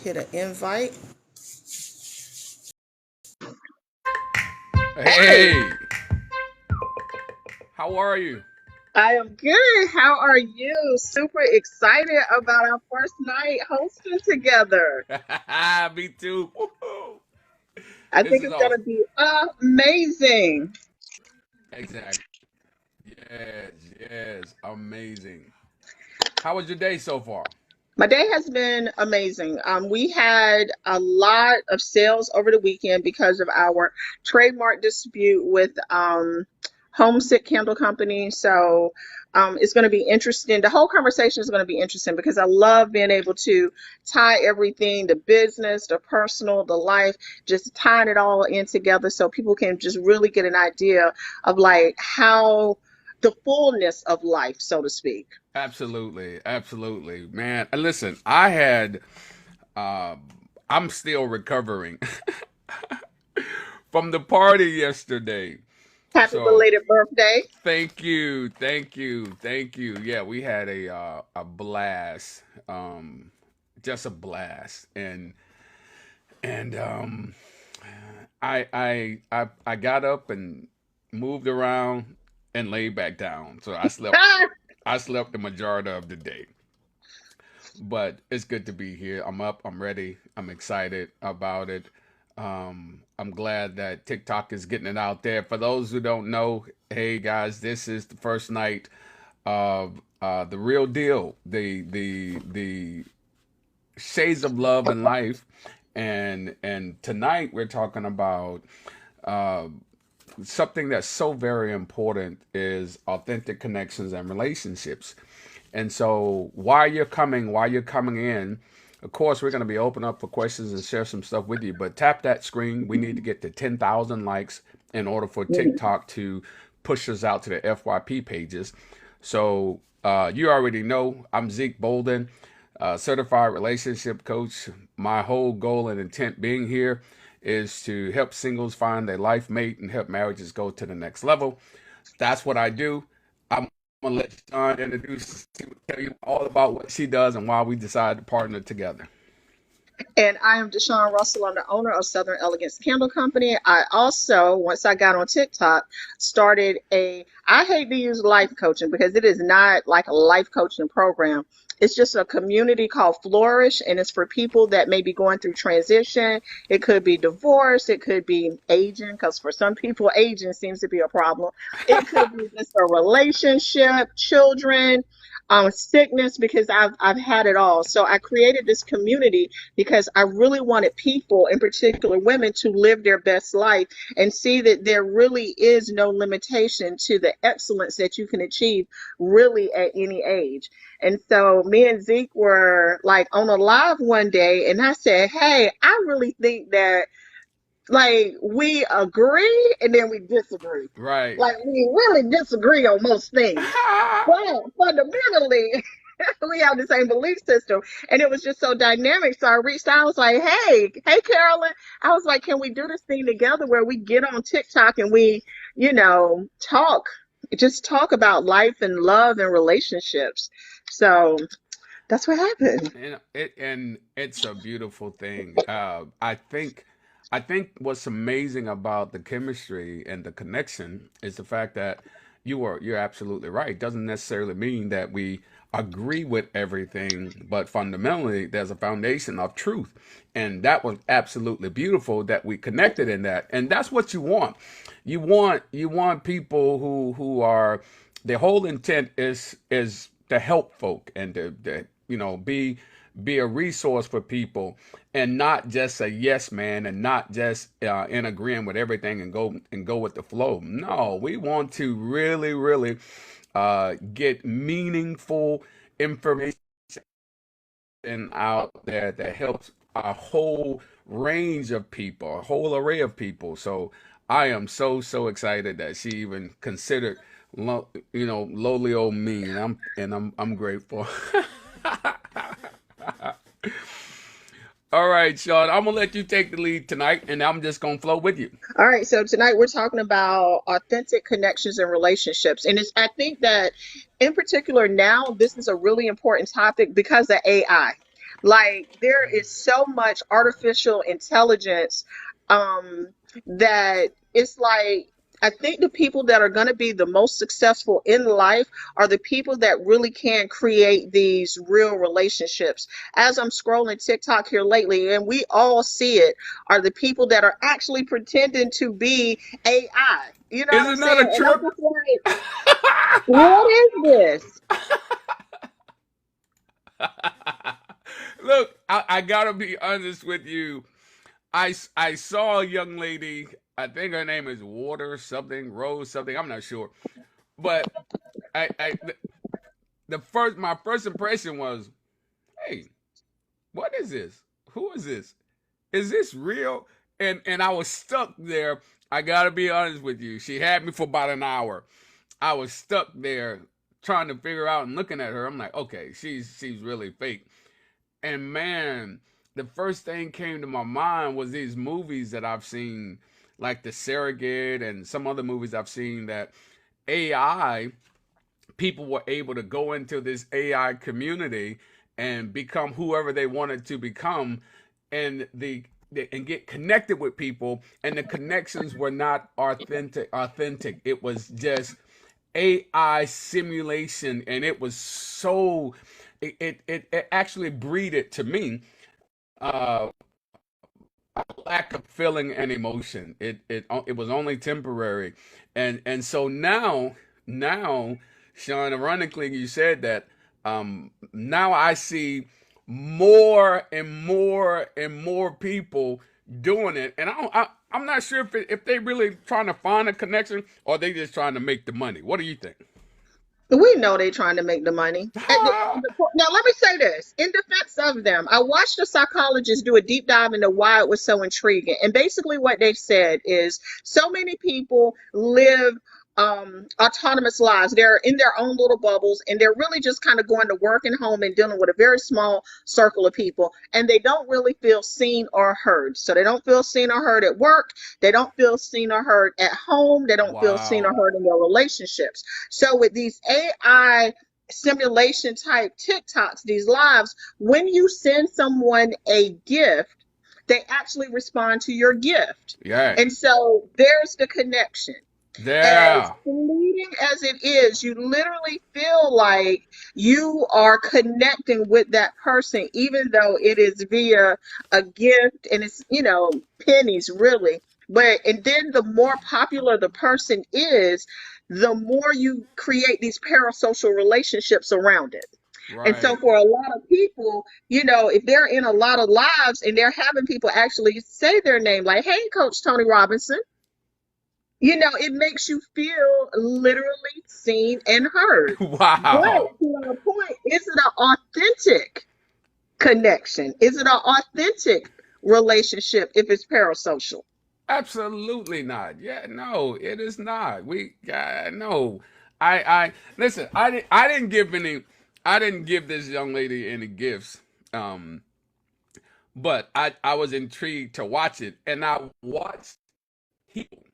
hit an invite. Hey, Hey, how are you? I am good. How are you? Super excited about our first night hosting together. Me too. Woo-hoo. I This think is it's going awesome. to be amazing. Exactly. Yes, yes, amazing. How was your day so far? My day has been amazing. We had a lot of sales over the weekend because of our trademark dispute with Homesick Candle Company. So it's going to be interesting. The whole conversation is going to be interesting because I love being able to tie everything, the business, the personal, the life, just tying it all in together so people can just really get an idea of like how the fullness of life, so to speak. Absolutely, absolutely, man. And listen, I had, um, I'm still recovering from the party yesterday. Happy So belated birthday. thank you, thank you, thank you. Yeah, we had a blast, just a blast, and I got up and moved around and laid back down. So I slept the majority of the day. But it's good to be here. I'm up, I'm ready, I'm excited about it. I'm glad that TikTok is getting it out there. For those who don't know, hey guys, this is the first night of the real deal, the shades of love and life, and tonight we're talking about uh, something that's so very important is authentic connections and relationships. And so while you're coming in, of course, we're going to be open up for questions and share some stuff with you. But tap that screen. We need to get to 10,000 likes in order for TikTok to push us out to the FYP pages. So you already know I'm Zeke Bolden, certified relationship coach. My whole goal and intent being here is to help singles find their life mate and help marriages go to the next level. That's what I do. I'm gonna let Sean introduce, tell you all about what she does and why we decided to partner together. And I am DeShawn Russell. I'm the owner of Southern Elegance Candle Company. I also, once I got on TikTok, started I hate to use life coaching because it is not like a life coaching program. It's just a community called Flourish, and it's for people that may be going through transition. It could be divorce, it could be aging, because for some people, aging seems to be a problem. It could be just a relationship, children, sickness, because I've had it all. So I created this community because I really wanted people, in particular women, to live their best life and see that there really is no limitation to the excellence that you can achieve really at any age. And so me and Zeke were like on a live one day, and I said, "Hey, I really think that like we agree and then we disagree. Right. Like we really disagree on most things, but fundamentally we have the same belief system." And it was just so dynamic. So I reached out, I was like, hey, Carolyn. I was like, can we do this thing together where we get on TikTok and we, just talk about life and love and relationships. So that's what happened. And it's a beautiful thing. I think what's amazing about the chemistry and the connection is the fact that you're absolutely right. It doesn't necessarily mean that we agree with everything, but fundamentally there's a foundation of truth. And that was absolutely beautiful that we connected in that. And that's what you want. You want people who are, their whole intent is to help folk and to be a resource for people and not just a yes man and not just in agreeing with everything and go with the flow. No, we want to really get meaningful information out there that helps a whole range of people, a whole array of people. So I am so excited that she even considered lowly old me, and I'm grateful. All right, Sean, I'm gonna let you take the lead tonight, and I'm just gonna flow with you. All right, so tonight we're talking about authentic connections and relationships. And I think that in particular now, this is a really important topic because of AI. Like there is so much artificial intelligence um that it's like I think the people that are going to be the most successful in life are the people that really can create these real relationships. As I'm scrolling TikTok here lately, and we all see it, are the people that are actually pretending to be AI. You know what I'm Isn't that saying? a And I'm trip? just like, what is this? Look, I gotta be honest with you. I saw a young lady. I think her name is Water something, Rose something. I'm not sure, but I the first my first impression was, hey, what is this? Who is this? Is this real? And I was stuck there. I gotta be honest with you. She had me for about an hour. I was stuck there trying to figure out and looking at her. I'm like, okay, she's really fake. And man, the first thing came to my mind was these movies that I've seen, like The Surrogate and some other movies I've seen that AI people were able to go into this AI community and become whoever they wanted to become, and and get connected with people, and the connections were not authentic. It was just AI simulation, and it was so it actually breeded to me uh lack of feeling and emotion. It was only temporary, and so now, Sean, ironically, you said that. Now I see more and more and more people doing it, and I'm not sure if they really trying to find a connection or they just trying to make the money. What do you think? We know they're trying to make the money. Now, let me say this in defense of them. I watched a psychologist do a deep dive into why it was so intriguing. And basically, what they said is so many people live autonomous lives. They're in their own little bubbles and they're really just kind of going to work and home and dealing with a very small circle of people. And they don't really feel seen or heard. So they don't feel seen or heard at work. They don't feel seen or heard at home. They don't feel seen or Wow. heard in their relationships. So with these AI simulation type TikToks, these lives, when you send someone a gift, they actually respond to your gift. Yeah. And so there's the connection. As Yeah. fleeting as it is, you literally feel like you are connecting with that person, even though it is via a gift and it's, pennies really. But, and then the more popular the person is, the more you create these parasocial relationships around it. And so Right. for a lot of people, if they're in a lot of lives and they're having people actually say their name, like, hey, Coach Tony Robinson, it makes you feel literally seen and heard. Wow. But to our point, is it an authentic connection? Is it an authentic relationship if it's parasocial? Absolutely not. Yeah, no, it is not. No. I listen. I didn't give this young lady any gifts. Um, but I was intrigued to watch it, and I watched people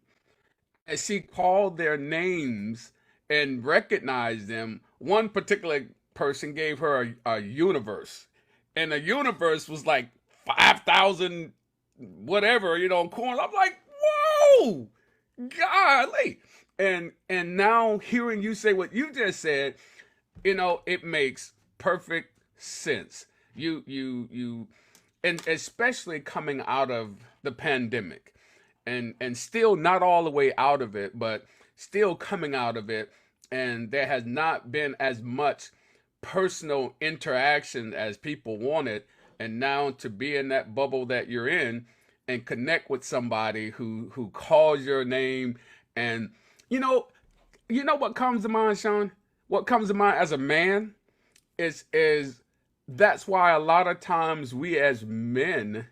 as she called their names and recognized them. One particular person gave her a universe, and the universe was like 5,000 whatever, coins. I'm like, whoa, golly. And now hearing you say what you just said, it makes perfect sense. You and especially coming out of the pandemic, and still not all the way out of it, but still coming out of it, and there has not been as much personal interaction as people wanted. And now to be in that bubble that you're in and connect with somebody who calls your name, and you know what comes to mind, Sean? What comes to mind as a man is that's why a lot of times we as men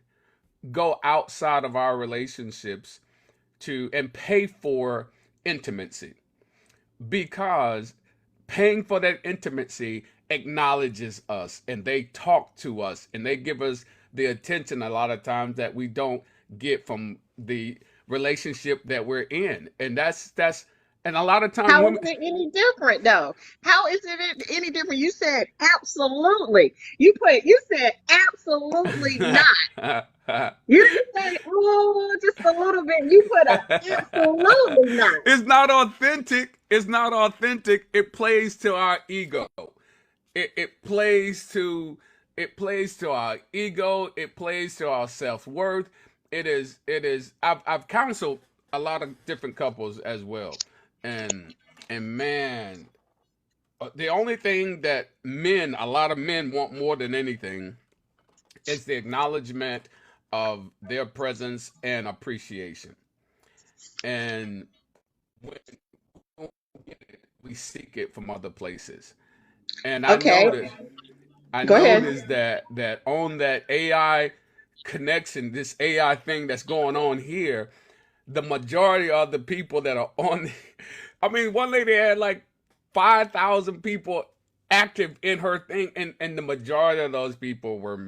go outside of our relationships to and pay for intimacy, because paying for that intimacy acknowledges us, and they talk to us, and they give us the attention a lot of times that we don't get from the relationship that we're in. And that's And a lot of times How is women, it any different though? How is it any different? You said absolutely. You said absolutely not. You didn't say, oh, just a little bit. You put a absolutely not. it's not authentic. It's not authentic. It plays to our ego. It plays to our ego. It plays to our self worth. It is. I've counseled a lot of different couples as well, and man, the only thing that a lot of men want more than anything, is the acknowledgement of their presence and appreciation. And when we get it, we seek it from other places. And Okay, I go ahead. noticed that on that AI connection, this AI thing that's going on here, the majority of the people that are on, I mean, one lady had like 5,000 people active in her thing, and the majority of those people were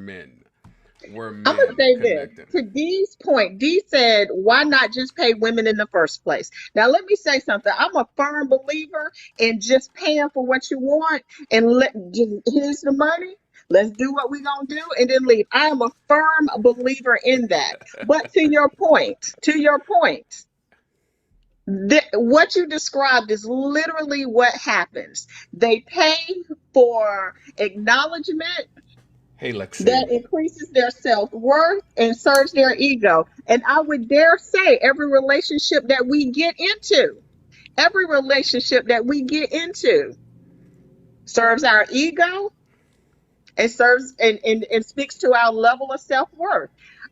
I'm gonna men say this connecting. to Dee's point. Dee said, "Why not just pay women in the first place?" Now, let me say something. I'm a firm believer in just paying for what you want and here's the money. Let's do what we gonna do and then leave. I am a firm believer in that. But to your point, what you described is literally what happens. They pay for acknowledgement Hey, Lexi. that increases their self-worth and serves their ego. And I would dare say every relationship that we get into serves our ego and and speaks to our level of self-worth.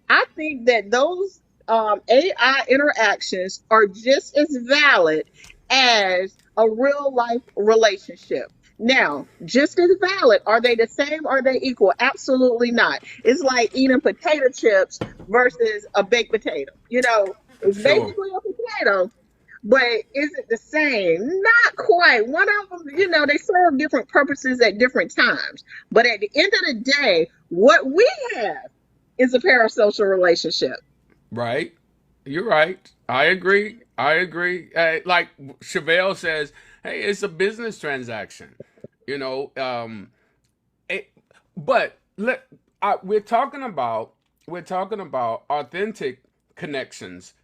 I think that those AI interactions are just as valid as a real life relationship. Now, just as valid, are they the same? Are they equal? Absolutely not. It's like eating potato chips versus a baked potato. It's Sure. basically a potato, but is it the same? Not quite. One of them, they serve different purposes at different times. But at the end of the day, what we have is a parasocial relationship. Right. You're right. I agree. I agree. Like Chevelle says, hey, it's a business transaction. You know, it, but we're talking about authentic connections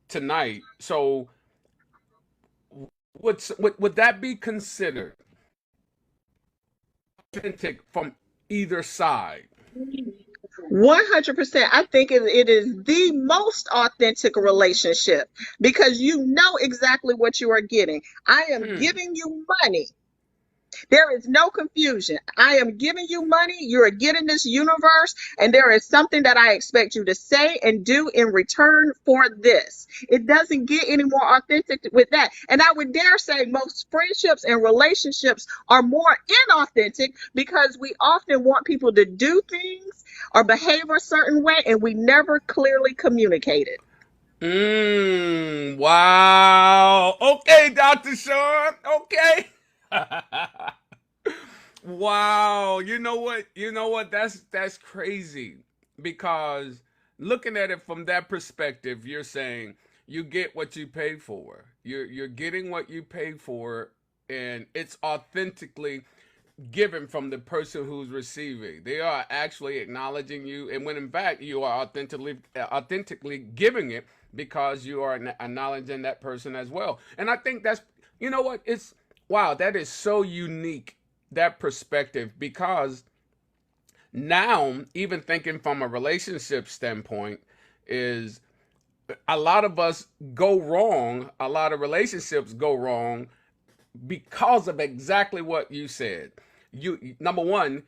tonight. So would that be considered authentic from either side? 100%. I think it is the most authentic relationship because you know exactly what you are getting. I am Hmm. giving you money. There is no confusion. I am giving you money. You're getting this universe, and there is something that I expect you to say and do in return for this. It doesn't get any more authentic with that. And I would dare say most friendships and relationships are more inauthentic because we often want people to do things or behave a certain way, and we never clearly communicate it. Wow. Okay, Dr. Sean. Okay. Wow. You know what? You know what? That's crazy because looking at it from that perspective, you're saying you get what you pay for. You're getting what you pay for, and it's authentically given from the person who's receiving. They are actually acknowledging you, and when in fact you are authentically giving it because you are acknowledging that person as well. And I think that's, you know what, it's wow, that is so unique, that perspective, because now even thinking from a relationship standpoint is a lot of us go wrong, a lot of relationships go wrong because of exactly what you said. You, number one,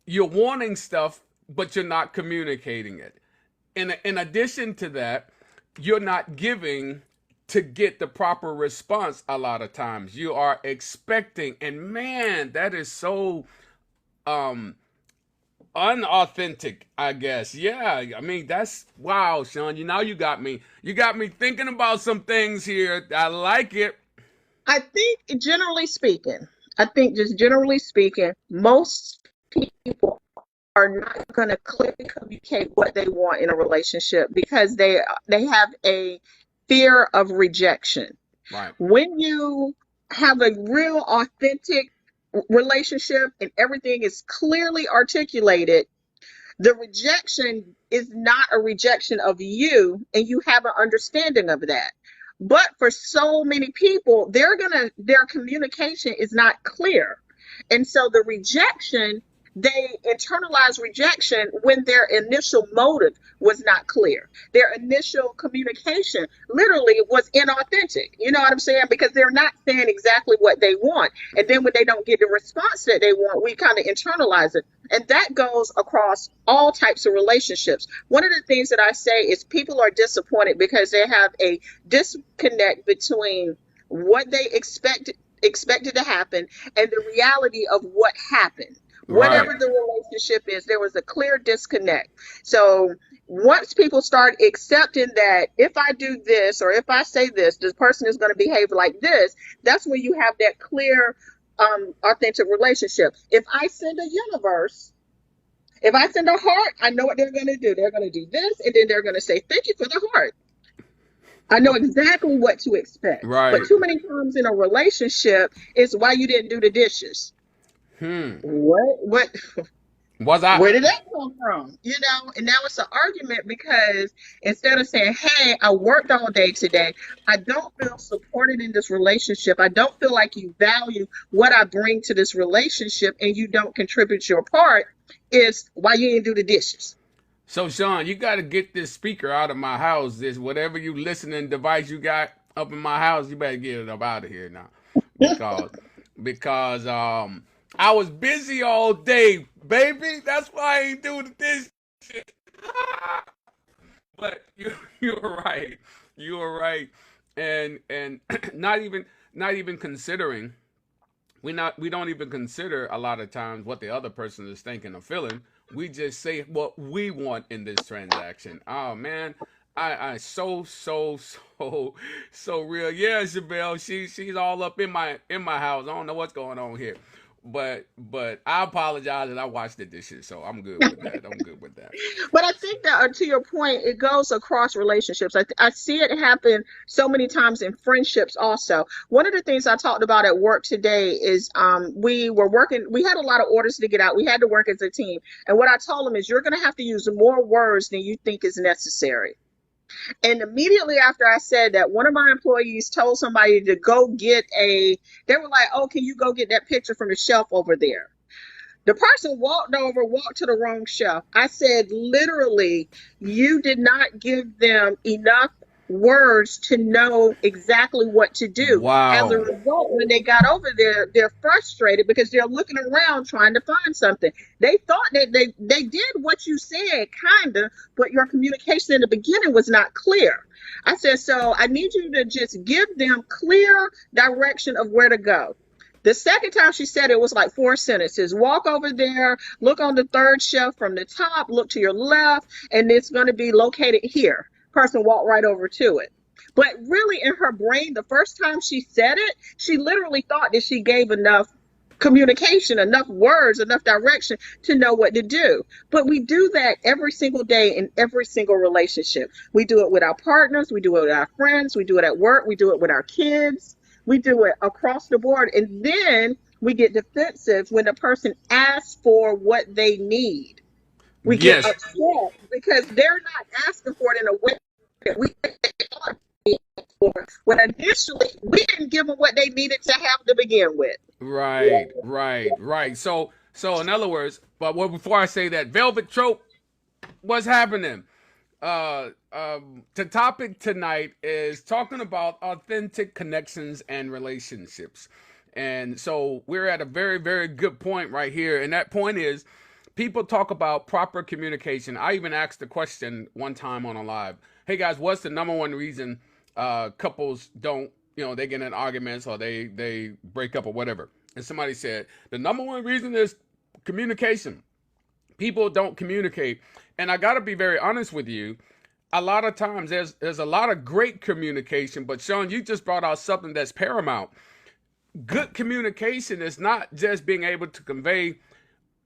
you're wanting stuff, but you're not communicating it. In addition to that, you're not giving to get the proper response. A lot of times you are expecting, and man, that is so um unauthentic, I guess. Yeah, I mean, that's wow, Sean. You got me thinking about some things here. I like it. I think I think just generally speaking, most people are not going to clearly communicate what they want in a relationship because they have a fear of rejection. Right. When you have a real authentic relationship and everything is clearly articulated, the rejection is not a rejection of you, and you have an understanding of that. But for so many people, their communication is not clear. And so the rejection, they internalize rejection when their initial motive was not clear. Their initial communication literally was inauthentic. You know what I'm saying? Because they're not saying exactly what they want. And then when they don't get the response that they want, we kind of internalize it. And that goes across all types of relationships. One of the things that I say is people are disappointed because they have a disconnect between what they expected to happen and the reality of what happened. Right. Whatever the relationship is, there was a clear disconnect. So once people start accepting that if I do this or if I say this person is going to behave like this, that's when you have that clear, authentic relationship. If I send a heart, I know what they're going to do. They're going to do this, and then they're going to say, "Thank you for the heart." I know exactly what to expect. But Right. too many times in a relationship, it's why you didn't do the dishes. Hmm. What? Was I? Where did that come from? And now it's an argument because instead of saying, "Hey, I worked all day today. I don't feel supported in this relationship. I don't feel like you value what I bring to this relationship and you don't contribute your part," is why you didn't do the dishes. So Sean, you got to get this speaker out of my house. This whatever you listening device you got up in my house, you better get it up out of here now, because because I was busy all day, baby. That's why I ain't doing this shit. But you're right. You're right, and not even considering we don't even consider a lot of times what the other person is thinking or feeling. We just say what we want in this transaction. Oh man, I so real. Yeah, Shabelle, she's all up in my house. I don't know what's going on here, but I apologize that I watched the dishes, so I'm good with that. I'm good with that. But I think that, to your point, it goes across relationships. I see it happen so many times in friendships also. One of the things I talked about at work today is we were working, we had a lot of orders to get out. We had to work as a team. And what I told them is you're going to have to use more words than you think is necessary. And immediately after I said that, one of my employees told somebody to go get they were like, "Oh, can you go get that picture from the shelf over there?" The person walked to the wrong shelf. I said, literally, you did not give them enough words to know exactly what to do. As a Wow. result, when they got over there, they're frustrated because they're looking around trying to find something. They thought that they did what you said, kind of, but your communication in the beginning was not clear. I said, so I need you to just give them clear direction of where to go. The second time she said it was like four sentences. Walk over there, look on the third shelf from the top, look to your left, and it's going to be located here. Person walked right over to it. But really, in her brain, the first time she said it, she literally thought that she gave enough communication, enough words, enough direction to know what to do. But we do that every single day in every single relationship. We do it with our partners, we do it with our friends, we do it at work, we do it with our kids, we do it across the board. And then we get defensive when the person asks for what they need. We get Yes. upset because they're not asking for it in a way that we for when initially we didn't give them what they needed to have to begin with. Right. Right. Right. So in other words, but before I say that, Velvet Trope, what's happening? The topic tonight is talking about authentic connections and relationships. And so we're at a very, very good point right here. And that point is people talk about proper communication. I even asked the question one time on a live, hey guys, what's the number one reason couples don't, they get in arguments or they break up or whatever? And somebody said, the number one reason is communication. People don't communicate. And I got to be very honest with you. A lot of times there's a lot of great communication, but Sean, you just brought out something that's paramount. Good communication is not just being able to convey,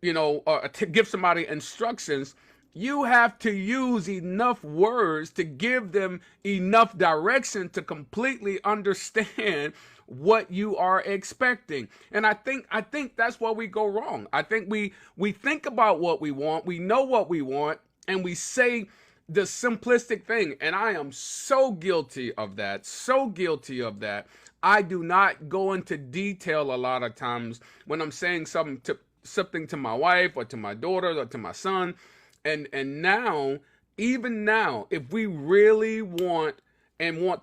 or to give somebody instructions. you have to use enough words to give them enough direction to completely understand what you are expecting. And I think that's where we go wrong. I think we think about what we want, we know what we want, and we say the simplistic thing. And I am so guilty of that. So guilty of that. I do not go into detail a lot of times when I'm saying something to my wife or to my daughter or to my son. And now, even now, if we really want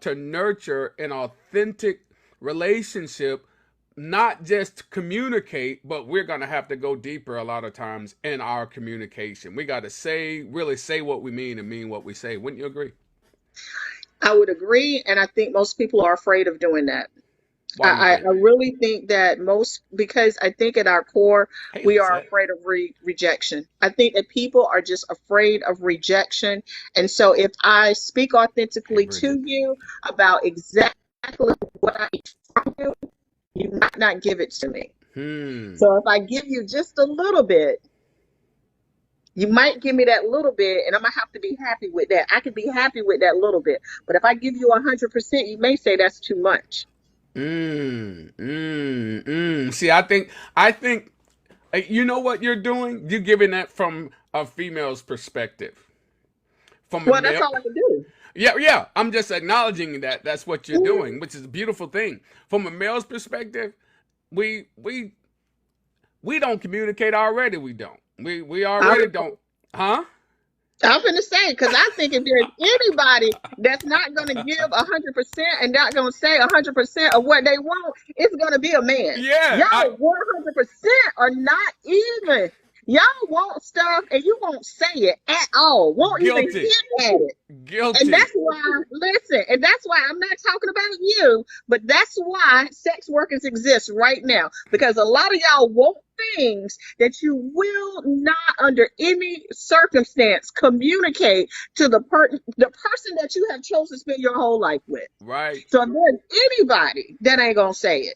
to nurture an authentic relationship, not just communicate, but we're going to have to go deeper a lot of times in our communication. We got to really say what we mean and mean what we say. Wouldn't you agree? I would agree, and I think most people are afraid of doing that. Why do you I think? really think that most, because I think at our core, Hey, we are Lizette. afraid of rejection. I think that people are just afraid of rejection. And so if I speak Hey, authentically to Bridget. you about exactly what I need from you, you might not give it to me. Hmm. So if I give you just a little bit, you might give me that little bit, and I'm gonna have to be happy with that. I could be happy with that little bit, but if I give you 100%, you may say that's too much. See, I think, you know what you're doing? You're giving that from a female's perspective. From a Well, that's male, all I can do. yeah, yeah. I'm just acknowledging that that's what you're Mhm. doing, which is a beautiful thing. From a male's perspective, we we we don't communicate already. We don't. We I already don't. Huh? I'm finna say, because I think if there's anybody that's not gonna give 100% and not gonna say 100% of what they want, it's gonna be a man. Yeah. I Y'all 100% are not even. Y'all want stuff and you won't say it at all. Won't even guilty. hint at it. And Guilty. that's why, listen, and that's why I'm not talking about you, but that's why sex workers exist right now. Because a lot of y'all want things that you will not, under any circumstance, communicate to the person that you have chosen to spend your whole life with. Right. So if there's anybody that ain't gonna say it,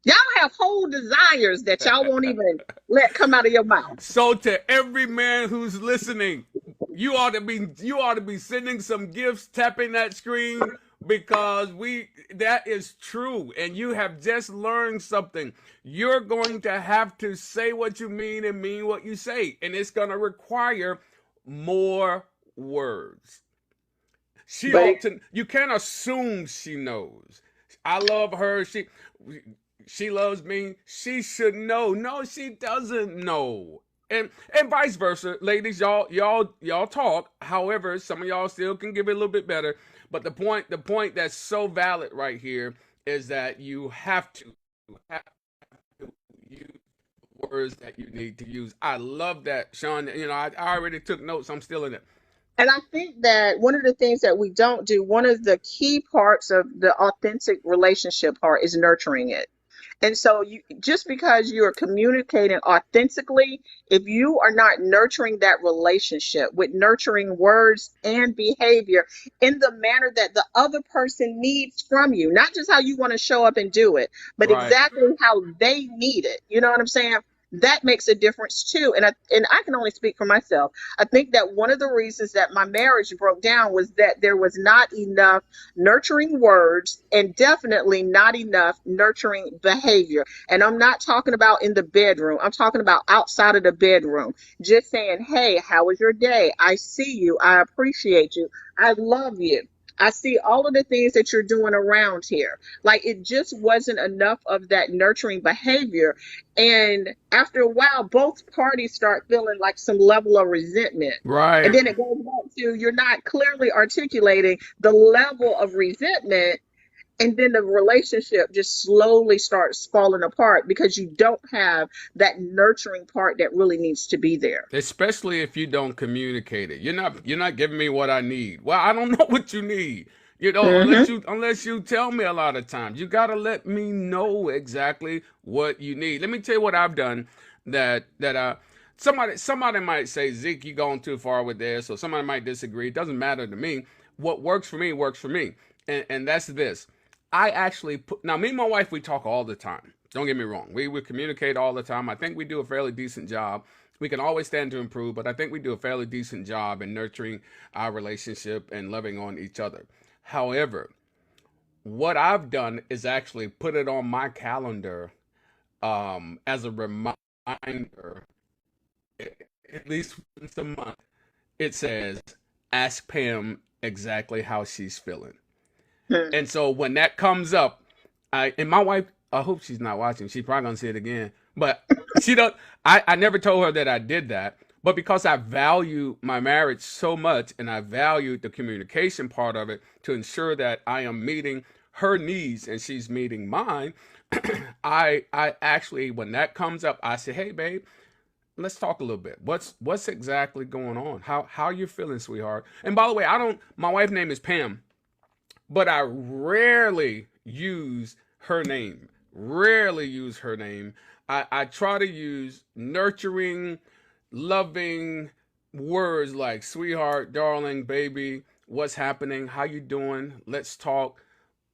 y'all have whole desires that y'all won't even let come out of your mouth. So to every man who's listening, you ought to be sending some gifts, tapping that screen, because we that is true, and you have just learned something. You're going to have to say what you mean and mean what you say, and it's going to require more words. She But ought to. You can't assume she knows. I love her. She loves me. She should know. No, she doesn't know. And vice versa, ladies. Y'all talk. However, some of y'all still can give it a little bit better. But the point that's so valid right here is that you have to use words that you need to use. I love that, Sean. I already took notes. I'm still in it. And I think that one of the things that we don't do, one of the key parts of the authentic relationship part is nurturing it. And so you, just because you are communicating authentically, if you are not nurturing that relationship with nurturing words and behavior in the manner that the other person needs from you, not just how you want to show up and do it, but Right. exactly how they need it. You know what I'm saying? That makes a difference too. And I can only speak for myself. I think that one of the reasons that my marriage broke down was that there was not enough nurturing words and definitely not enough nurturing behavior. And I'm not talking about in the bedroom, I'm talking about outside of the bedroom. Just saying, hey, how was your day? I see you. I appreciate you. I love you. I see all of the things that you're doing around here. Like it just wasn't enough of that nurturing behavior. And after a while, both parties start feeling like some level of resentment. And Right. then it goes back to you're not clearly articulating the level of resentment, and then the relationship just slowly starts falling apart because you don't have that nurturing part that really needs to be there. Especially if you don't communicate it. You're not giving me what I need. Well, I don't know what you need. Hmm. Unless you tell me a lot of times. You got to let me know exactly what you need. Let me tell you what I've done that somebody might say, "Zeke, you going too far with this," or somebody might disagree. It doesn't matter to me. What works for me works for me. And that's this. I actually put now me and my wife we talk all the time. Don't get me wrong. We communicate all the time. I think we do a fairly decent job. We can always stand to improve, but I think we do a fairly decent job in nurturing our relationship and loving on each other. However, what I've done is actually put it on my calendar as a reminder, at least once a month. It says, ask Pam exactly how she's feeling. Hmm. And so when that comes up, and my wife, I hope she's not watching. She's probably gonna see it again. But she don't. I never told her that I did that. But because I value my marriage so much, and I value the communication part of it to ensure that I am meeting her needs and she's meeting mine, I actually, when that comes up, I say, hey babe, let's talk a little bit. What's exactly going on? How you feeling, sweetheart? And by the way, I don't. My wife's name is Pam, but I rarely use her name. Rarely use her name. I try to use nurturing, loving words like sweetheart, darling, baby, what's happening, how you doing, let's talk.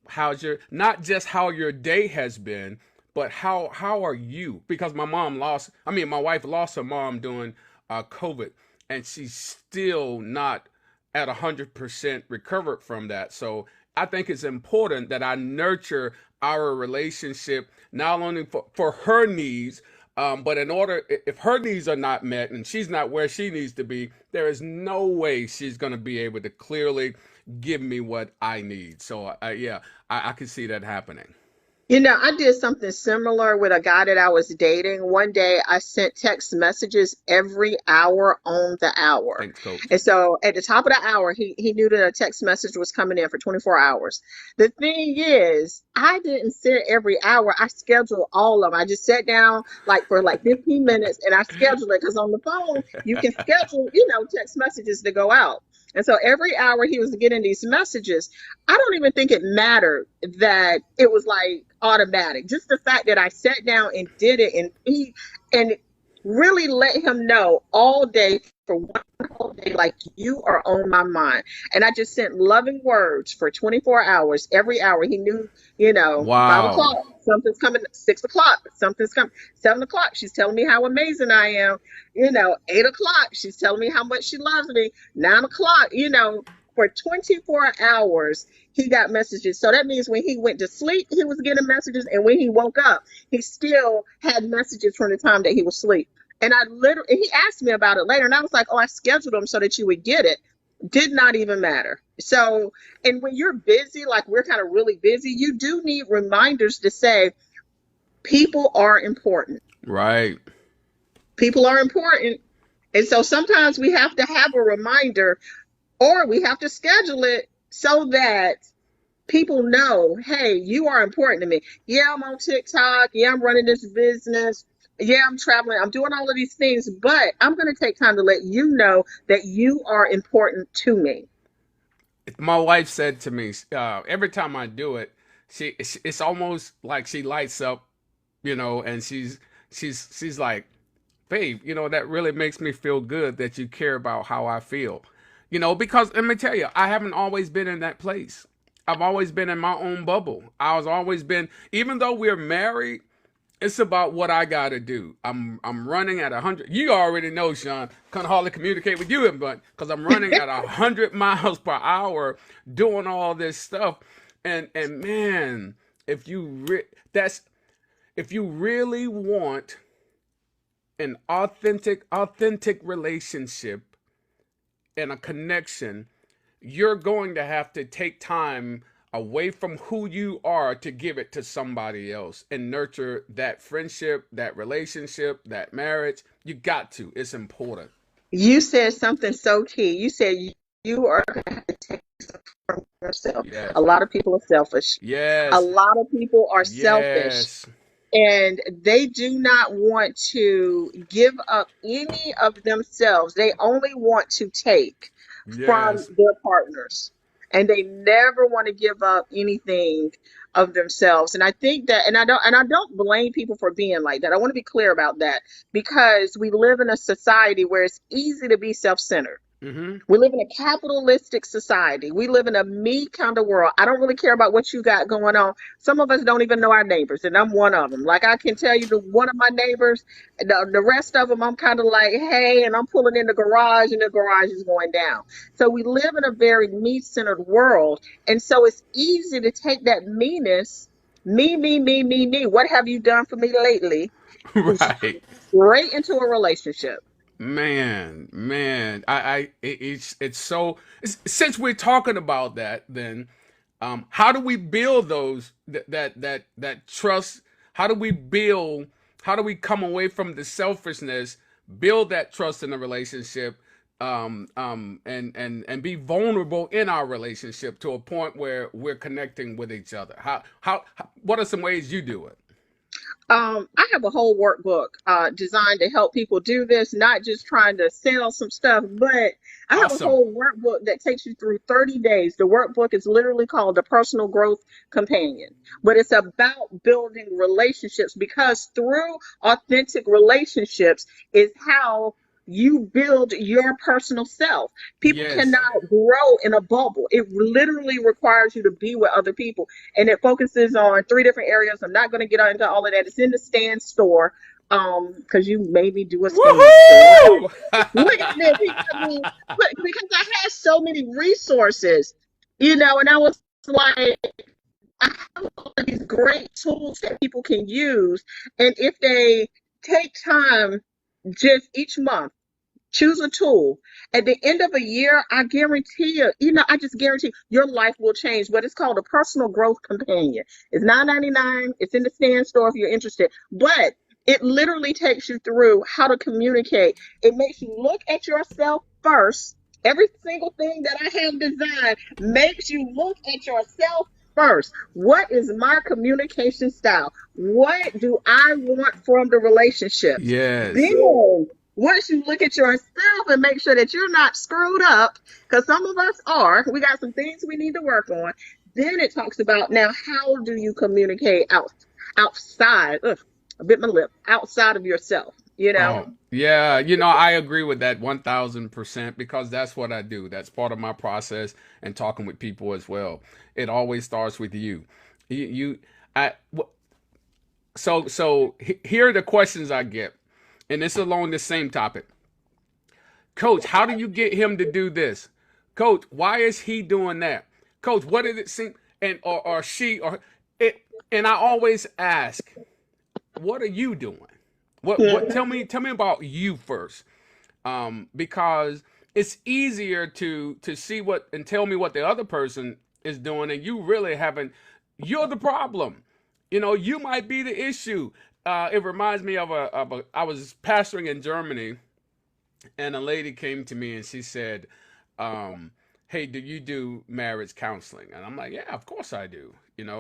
How's your, not just how your day has been, but how are you? Because my wife lost her mom during COVID, and she's still not at 100% recovered from that. So I think it's important that I nurture our relationship not only for her needs, but in order, if her needs are not met and she's not where she needs to be, there is no way she's going to be able to clearly give me what I need. So, yeah, I can see that happening. I did something similar with a guy that I was dating. One day I sent text messages every hour on the hour. Thanks, coach. And so at the top of the hour, he knew that a text message was coming in for 24 hours. The thing is, I didn't sit every hour. I scheduled all of them. I just sat down like for like 15 minutes and I scheduled it because on the phone, you can schedule, text messages to go out. And so every hour he was getting these messages. I don't even think it mattered that it was like automatic. Just the fact that I sat down and did it and really let him know all day for one whole day, like you are on my mind. And I just sent loving words for 24 hours. Every hour he knew, 5 o'clock, Wow. something's coming, 6 o'clock, something's coming, 7 o'clock, she's telling me how amazing I am, 8 o'clock, she's telling me how much she loves me, 9 o'clock, for 24 hours he got messages. So that means when he went to sleep, he was getting messages. And when he woke up, he still had messages from the time that he was asleep. And he asked me about it later. And I was like, oh, I scheduled them so that you would get it. Did not even matter. So, and when you're busy, like we're kind of really busy, you do need reminders to say, people are important. Right. People are important. And so sometimes we have to have a reminder or we have to schedule it so that people know, hey, you are important to me. Yeah, I'm on TikTok. Yeah, I'm running this business. Yeah, I'm traveling. I'm doing all of these things, but I'm going to take time to let you know that you are important to me. My wife said to me, every time I do it, it's almost like she lights up, and she's like, babe, that really makes me feel good that you care about how I feel. Because let me tell you, I haven't always been in that place. I've always been in my own bubble. I was always been, even though we're married, it's about what I gotta do. I'm running at 100. You already know, Sean. Can hardly communicate with you, but because I'm running at 100 miles per hour, doing all this stuff, and man, if you that's if you really want an authentic relationship and a connection, you're going to have to take time away from who you are to give it to somebody else and nurture that friendship, that relationship, that marriage. You got to. It's important. You said something so key. You said you are going to have to take something from yourself. A Yes. lot of people are selfish. A Yes. lot of people are selfish. Yes. And they do not want to give up any of themselves. They only want to take from Yes. their partners. And they never want to give up anything of themselves. And I think that and I don't blame people for being like that. I want to be clear about that because we live in a society where it's easy to be self-centered. Mm-hmm. We live in a capitalistic society. We live in a me kind of world. I don't really care about what you got going on. Some of us don't even know our neighbors, and I'm one of them. Like I can tell you, the one of my neighbors, the rest of them, I'm kind of like, hey, and I'm pulling in the garage, and the garage is going down. So we live in a very me-centered world, and so it's easy to take that meanness, me. What have you done for me lately? Right. Straight into a relationship. Man, it's so. Since we're talking about that, then, how do we build that trust? How do we build? How do we come away from the selfishness? Build that trust in the relationship, and be vulnerable in our relationship to a point where we're connecting with each other. What are some ways you do it? I have a whole workbook designed to help people do this, not just trying to sell some stuff, but I have a Awesome. whole workbook that takes you through 30 days. The workbook is literally called the Personal Growth Companion, but it's about building relationships because through authentic relationships is how you build your personal self. People Yes. cannot grow in a bubble. It literally requires you to be with other people, and it focuses on three different areas. I'm not going to get into all of that. It's in the stand store because you made me do a spin. So Woohoo! look at this. I mean, because I had so many resources, and I was like, I have all of these great tools that people can use, and if they take time just each month, choose a tool. At the end of a year, I guarantee you, I just guarantee your life will change. But it's called a personal growth companion. It's $9.99. It's in the stand store if you're interested. But it literally takes you through how to communicate. It makes you look at yourself first. Every single thing that I have designed makes you look at yourself first. What is my communication style? What do I want from the relationships? Yes. Then once you look at yourself and make sure that you're not screwed up, because some of us are, we got some things we need to work on. Then it talks about now how do you communicate outside? Ugh, I bit my lip. Outside of yourself, you know. Oh, yeah. I agree with that 1000% because that's what I do. That's part of my process and talking with people as well. It always starts with you. You, I, here are the questions I get, and it's along the same topic. Coach, how do you get him to do this? Coach, why is he doing that? Coach, what did it seem? And or she or it. And I always ask, what are you doing? What Mhm. tell me about you first. Because it's easier to see what and tell me what the other person is doing, and you really haven't. You're the problem. You might be the issue. It reminds me of a. I was pastoring in Germany, and a lady came to me and she said, "Hey, do you do marriage counseling?" And I'm like, "Yeah, of course I do."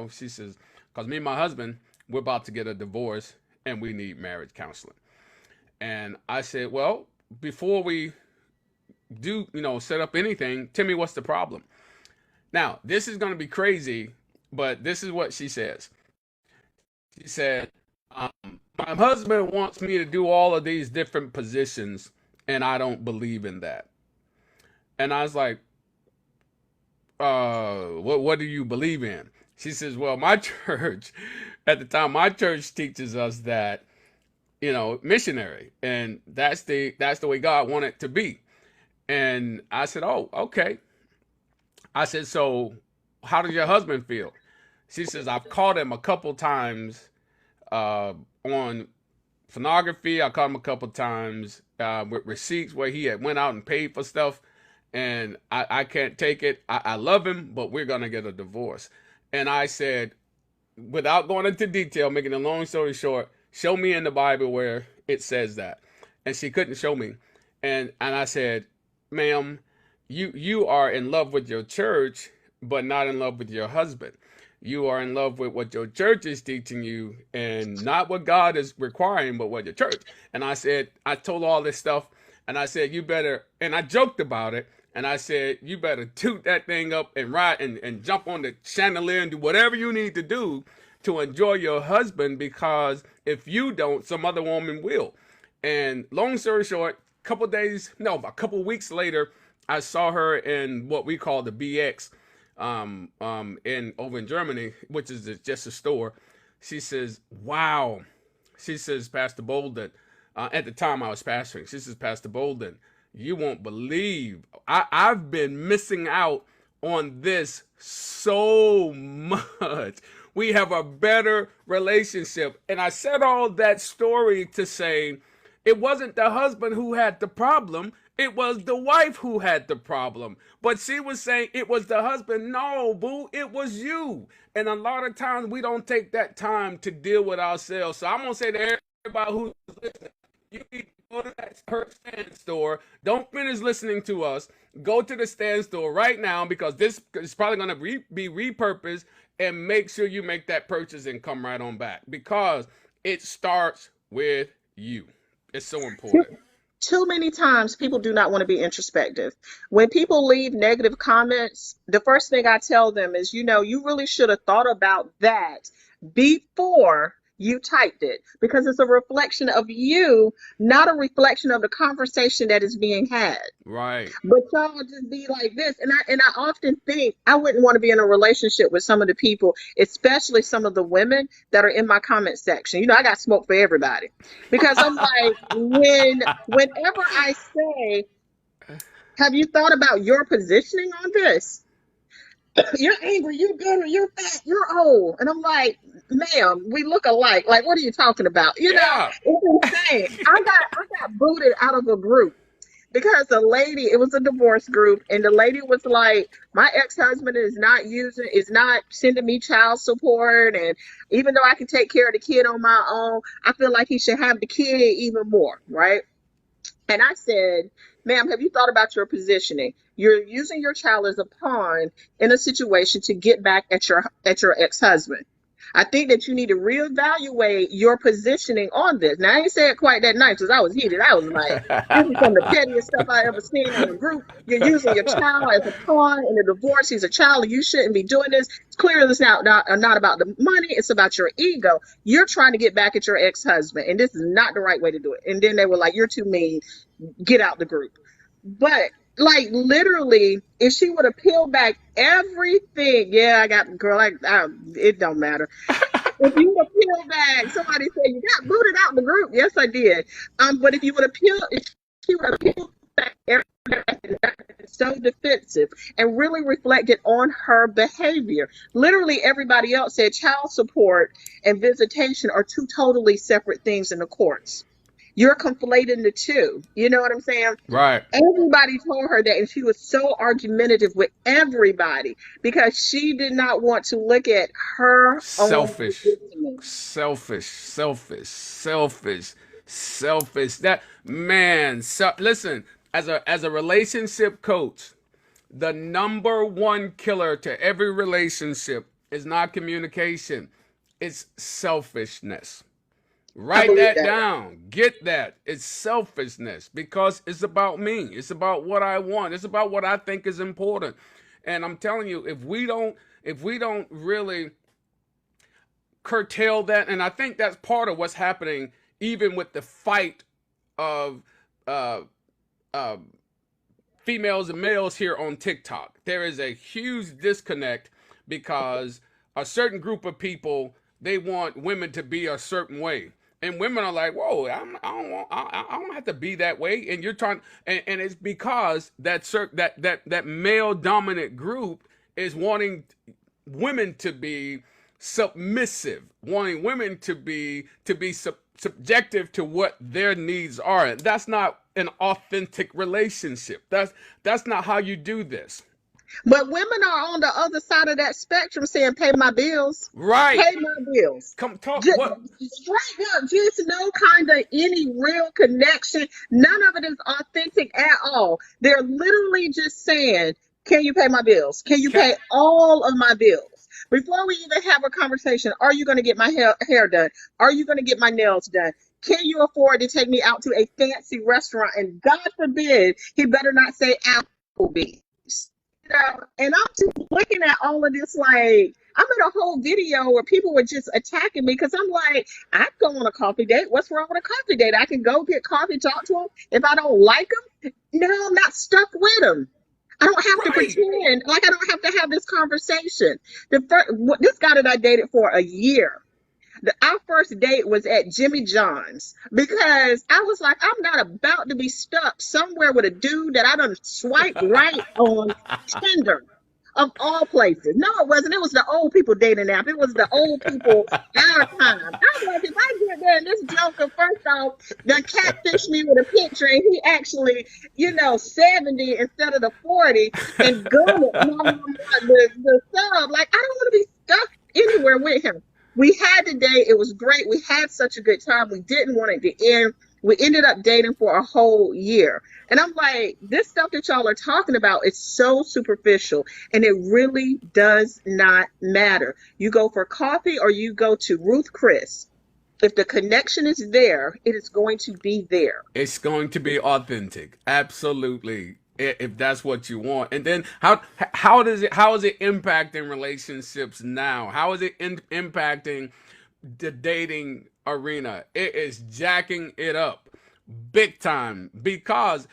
She says, "Cause me and my husband, we're about to get a divorce, and we need marriage counseling." And I said, "Well, before we do, set up anything, tell me what's the problem." Now, this is going to be crazy, but this is what she says. She said, "My husband wants me to do all of these different positions, and I don't believe in that." And I was like, what do you believe in?" She says, "Well, my church, at the time, my church teaches us that, missionary, and that's the way God wanted it to be." And I said, "Oh, okay." I said, "So, how does your husband feel?" She says, "I've caught him a couple times on pornography. I caught him a couple times with receipts where he had went out and paid for stuff, and I can't take it. I love him, but we're gonna get a divorce." And I said, without going into detail, making a long story short, show me in the Bible where it says that. And she couldn't show me. And I said, "Ma'am, you are in love with your church, but not in love with your husband. You are in love with what your church is teaching you and not what God is requiring, but what your church." And I said, I told all this stuff, and I said, "You better," and I joked about it. And I said, "You better toot that thing up and ride and jump on the chandelier and do whatever you need to do to enjoy your husband, because if you don't, some other woman will." And long story short, a couple weeks later, I saw her in what we call the BX, in over in Germany, which is just a store. She says, "Wow," she says, "Pastor Bolden." At the time I was pastoring, she says, "Pastor Bolden, you won't believe I've been missing out on this so much. We have a better relationship." And I said all that story to say it wasn't the husband who had the problem. It was the wife who had the problem. But she was saying it was the husband. No, boo, it was you. And a lot of times we don't take that time to deal with ourselves. So I'm going to say to everybody who's listening, you need to go to her stand store. Don't finish listening to us. Go to the stand store right now, because this is probably going to be repurposed, and make sure you make that purchase and come right on back, because it starts with you. It's so important. Too many times people do not want to be introspective. When people leave negative comments, the first thing I tell them is, you really should have thought about that before you typed it, because it's a reflection of you, not a reflection of the conversation that is being had. Right. But y'all just be like this, and I often think I wouldn't want to be in a relationship with some of the people, especially some of the women that are in my comment section. I got smoke for everybody, because I'm like, whenever I say, "Have you thought about your positioning on this? You're angry, you're bitter, you're fat, you're old," and I'm like, "Ma'am, we look alike. Like, what are you talking about?" Yeah. It's insane. I got booted out of a group because the lady, it was a divorce group, and the lady was like, "My ex-husband is not sending me child support, and even though I can take care of the kid on my own, I feel like he should have the kid even more," right? And I said, "Ma'am, have you thought about your positioning? You're using your child as a pawn in a situation to get back at your ex-husband. I think that you need to reevaluate your positioning on this." Now, I ain't say it quite that nice, because I was heated. I was like, "This is some of the pettiest stuff I ever seen in a group. You're using your child as a pawn in a divorce. He's a child, and you shouldn't be doing this. It's clear this not about the money. It's about your ego. You're trying to get back at your ex-husband, and this is not the right way to do it." And then they were like, "You're too mean. Get out the group." But like, literally, if she would have peeled back everything, yeah, I got, girl, it don't matter. If you would have peeled back, somebody said you got booted out the group. Yes, I did. But if she would have peeled back everything, so defensive, and really reflected on her behavior. Literally, everybody else said child support and visitation are two totally separate things in the courts. You're conflating the two. You know what I'm saying? Right. Everybody told her that, and she was so argumentative with everybody because she did not want to look at her own Selfish. positioning. Selfish. Selfish. Selfish. Selfish. That man. Listen. As a relationship coach, the number one killer to every relationship is not communication. It's selfishness. I Write believe that that. down. Get that. It's selfishness, because it's about me. It's about what I want. It's about what I think is important. And I'm telling you, if we don't really curtail that, and I think that's part of what's happening, even with the fight of uh, uh, females and males here on TikTok. There is a huge disconnect, because a certain group of people, they want women to be a certain way. And women are like, "Whoa, I don't have to be that way." And you're trying, and it's because that male dominant group is wanting women to be submissive, wanting women to be subjective to what their needs are. That's not an authentic relationship. That's not how you do this. But women are on the other side of that spectrum saying, "Pay my bills, Right. pay my bills." Come talk Just, what? straight up, just no kind of any real connection. None of it is authentic at all. They're literally just saying, "Can you pay my bills? Can you Can, pay all of my bills?" Before we even have a conversation, are you going to get my hair done? Are you going to get my nails done? Can you afford to take me out to a fancy restaurant? And God forbid, he better not say Applebee's. And I'm just looking at all of this like, I'm in a whole video where people were just attacking me because I'm like, I go on a coffee date. What's wrong with a coffee date? I can go get coffee, talk to them. If I don't like them, no, I'm not stuck with them. I don't have to Right. pretend like I don't have to have this conversation. This guy that I dated for a year, our first date was at Jimmy John's because I was like, I'm not about to be stuck somewhere with a dude that I done swipe right on Tinder of all places. No, it wasn't. It was the old people dating app. It was the old people our time. I'm like, if I get there and this joker, first off, done catfish me with a picture and he actually, 70 instead of the 40 and gun it 911, the sub, like, I don't want to be stuck anywhere with him. We had the day. It was great. We had such a good time. We didn't want it to end. We ended up dating for a whole year. And I'm like, this stuff that y'all are talking about is so superficial and it really does not matter. You go for coffee or you go to Ruth Chris. If the connection is there, it is going to be there. It's going to be authentic. Absolutely. If that's what you want. And then how is it impacting relationships now? How is it impacting the dating arena? It is jacking it up big time because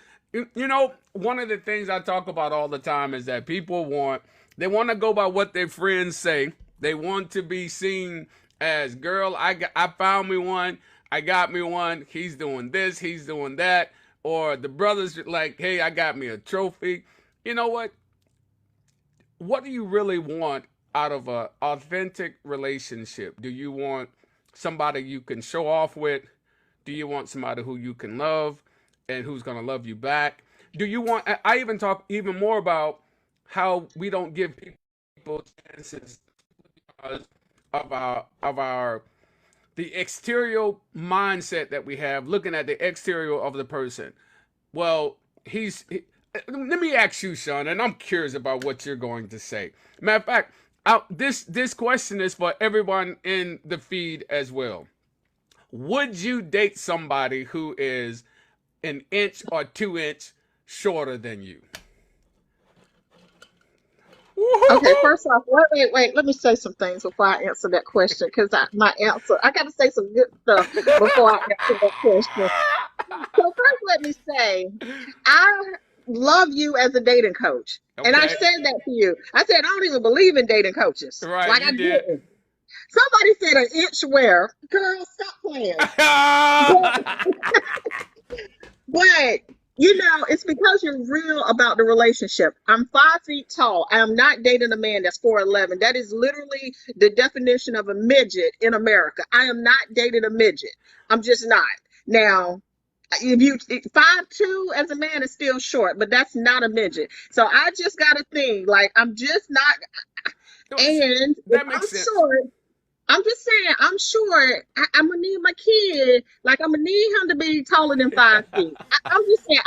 one of the things I talk about all the time is that they want to go by what their friends say. They want to be seen as, girl, I found me one, I got me one, he's doing this, he's doing that, or the brothers like, hey, I got me a trophy. You know what do you really want out of a authentic relationship? Do you want somebody you can show off with? Do you want somebody who you can love and who's going to love you back? Do you want, I even talk even more about how we don't give people chances because of our the exterior mindset that we have looking at the exterior of the person. Well, let me ask you, Sean, and I'm curious about what you're going to say. Matter of fact, this question is for everyone in the feed as well. Would you date somebody who is an inch or 2 inch shorter than you? Okay, Woo-hoo-hoo. first off, wait. Let me say some things before I answer that question because I got to say some good stuff before I answer that question. So first, let me say, I love you as a dating coach. And I Okay. said that to you. I said, I don't even believe in dating coaches. Right, Like I you did. didn't. Somebody said an inch wear. Girl, stop playing. But, but it's because you're real about the relationship. I'm 5 feet tall. I am not dating a man that's 4'11". That is literally the definition of a midget in America. I am not dating a midget. I'm just not. Now, if you 5'2" as a man is still short, but that's not a midget. So I just got a thing. Like I'm just not. And if That I'm makes sense. short, I'm just saying, I'm sure I'm gonna need my kid. Like I'm gonna need him to be taller than 5 feet. I'm just saying,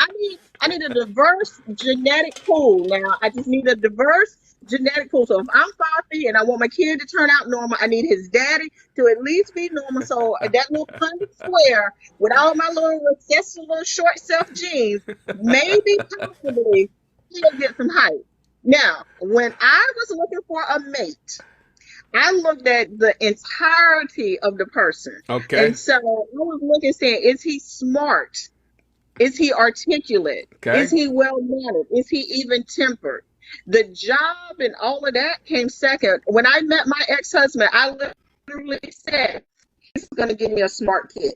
I need a diverse genetic pool. Now, I just need a diverse genetic pool. So if I'm 5 feet and I want my kid to turn out normal, I need his daddy to at least be normal. So that little 100 square with all my little recessive little short self genes, maybe possibly he'll get some height. Now, when I was looking for a mate. I looked at the entirety of the person. And Okay. so I was looking saying, is he smart? Is he articulate? Is Okay. he well mannered? Is he even tempered? The job and all of that came second. When I met my ex-husband, I literally said, he's going to give me a smart kid.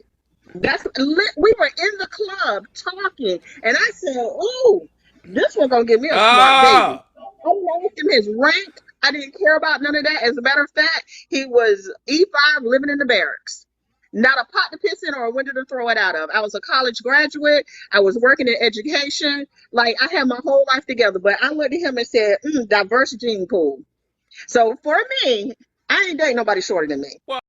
We were in the club talking, and I said, "Oh, this one gonna give me a smart baby." Ah. I didn't ask him his rank. I didn't care about none of that. As a matter of fact, he was E5 living in the barracks. Not a pot to piss in or a window to throw it out of. I was a college graduate. I was working in education. Like I had my whole life together. But I looked at him and said, diverse gene pool. So for me, I ain't dating nobody shorter than me. Well,